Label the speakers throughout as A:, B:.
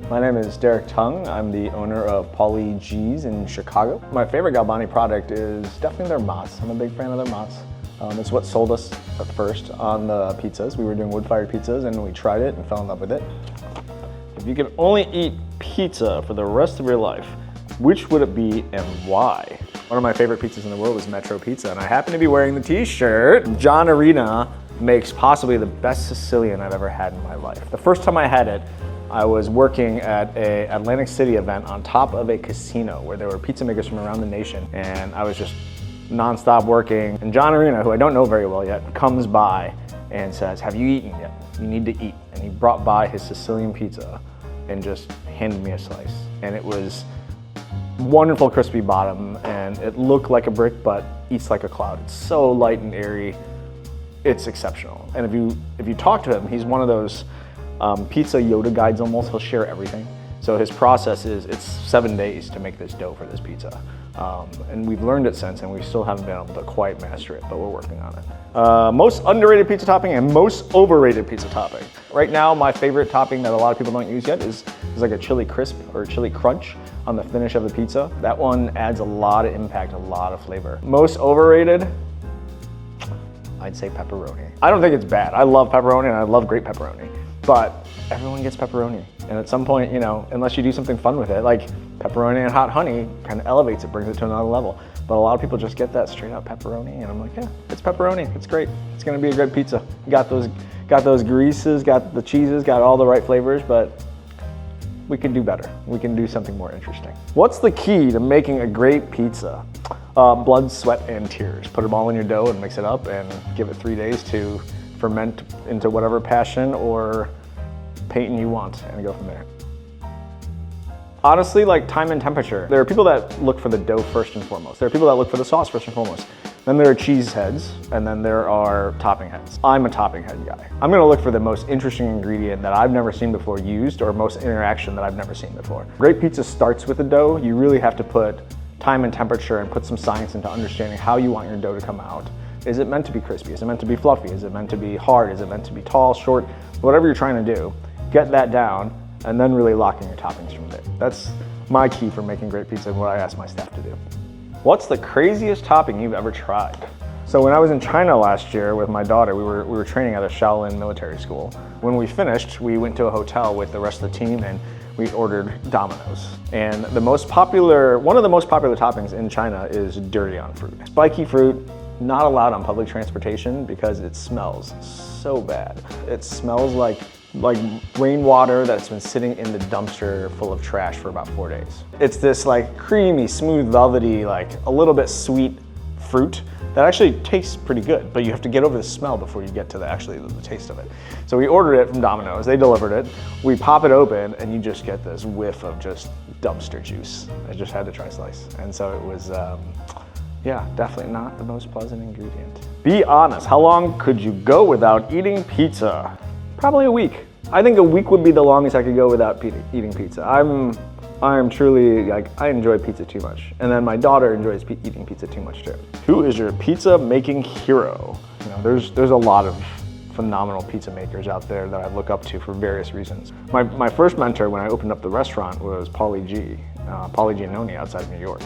A: My name is Derrick Tung. I'm the owner of Pauly G's in Chicago. My favorite Galbani product is definitely their mozz. I'm a big fan of their mozz. It's what sold us at first on the pizzas. We were doing wood-fired pizzas and we tried it and fell in love with it. If you could only eat pizza for the rest of your life, which would it be and why? One of my favorite pizzas in the world is Metro Pizza, and I happen to be wearing the t-shirt. John Arena makes possibly the best Sicilian I've ever had in my life. The first time I had it, I was working at an Atlantic City event on top of a casino where there were pizza makers from around the nation, and I was just non-stop working. And John Arena, who I don't know very well yet, comes by and says, "Have you eaten yet? You need to eat." And he brought by his Sicilian pizza and just handed me a slice. And it was wonderful crispy bottom, and it looked like a brick but eats like a cloud. It's so light and airy. It's exceptional. And if you talk to him, he's one of those pizza Yoda guides almost. He'll share everything. So his process is, it's 7 days to make this dough for this pizza. And we've learned it since, and we still haven't been able to quite master it, but we're working on it. Most underrated pizza topping and most overrated pizza topping. Right now, my favorite topping that a lot of people don't use yet is like a chili crisp or a chili crunch on the finish of the pizza. That one adds a lot of impact, a lot of flavor. Most overrated, I'd say pepperoni. I don't think it's bad. I love pepperoni and I love great pepperoni, but everyone gets pepperoni. And at some point, you know, unless you do something fun with it, like pepperoni and hot honey kind of elevates it, brings it to another level. But a lot of people just get that straight up pepperoni, and I'm like, yeah, it's pepperoni, it's great. It's gonna be a great pizza. Got those greases, got the cheeses, got all the right flavors, but we can do better. We can do something more interesting. What's the key to making a great pizza? Blood, sweat, and tears. Put them all in your dough and mix it up and give it 3 days to ferment into whatever passion or paint you want, and go from there. Honestly, like time and temperature. There are people that look for the dough first and foremost. There are people that look for the sauce first and foremost. Then there are cheese heads, and then there are topping heads. I'm a topping head guy. I'm gonna look for the most interesting ingredient that I've never seen before used, or most interaction that I've never seen before. Great pizza starts with the dough. You really have to put time and temperature and put some science into understanding how you want your dough to come out. Is it meant to be crispy? Is it meant to be fluffy? Is it meant to be hard? Is it meant to be tall, short? Whatever you're trying to do, get that down, and then really lock in your toppings from there. That's my key for making great pizza and what I ask my staff to do. What's the craziest topping you've ever tried? So when I was in China last year with my daughter, we were training at a Shaolin military school. When we finished, we went to a hotel with the rest of the team and we ordered Domino's. And one of the most popular toppings in China is durian fruit. Spiky fruit, not allowed on public transportation because it smells so bad. It smells like rainwater that's been sitting in the dumpster full of trash for about 4 days. It's this like creamy, smooth, velvety, like a little bit sweet fruit that actually tastes pretty good, but you have to get over the smell before you get to the taste of it. So we ordered it from Domino's, they delivered it. We pop it open and you just get this whiff of just dumpster juice. I just had to try a slice. And so it was, yeah, definitely not the most pleasant ingredient. Be honest, how long could you go without eating pizza? Probably a week. I think a week would be the longest I could go without eating pizza. I'm truly, like, I enjoy pizza too much. And then my daughter enjoys eating pizza too much too. Who is your pizza making hero? You know, there's a lot of phenomenal pizza makers out there that I look up to for various reasons. My first mentor when I opened up the restaurant was Pauly G. Pauly G and Noni outside of New York.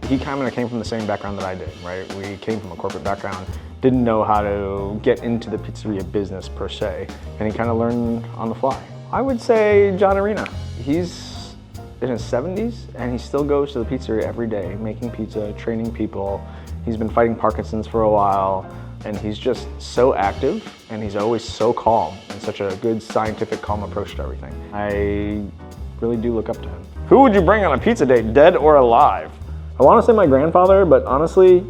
A: He kind of came from the same background that I did, right? We came from a corporate background, didn't know how to get into the pizzeria business per se, and he kind of learned on the fly. I would say John Arena. He's in his 70s and he still goes to the pizzeria every day, making pizza, training people. He's been fighting Parkinson's for a while, and he's just so active, and he's always so calm, and such a good scientific, calm approach to everything. I really do look up to him. Who would you bring on a pizza date, dead or alive? I want to say my grandfather, but honestly,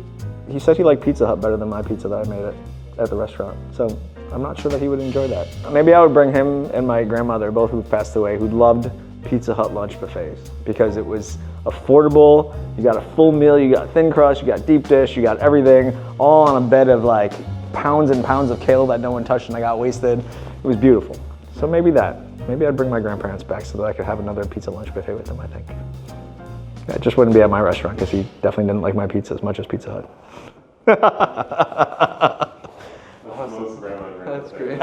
A: he said he liked Pizza Hut better than my pizza that I made at the restaurant. So I'm not sure that he would enjoy that. Maybe I would bring him and my grandmother, both who passed away, who loved Pizza Hut lunch buffets because it was affordable. You got a full meal, you got thin crust, you got deep dish, you got everything, all on a bed of like pounds and pounds of kale that no one touched and I got wasted. It was beautiful. So maybe that. Maybe I'd bring my grandparents back so that I could have another pizza lunch buffet with them, I think. It just wouldn't be at my restaurant because he definitely didn't like my pizza as much as Pizza Hut. That's great.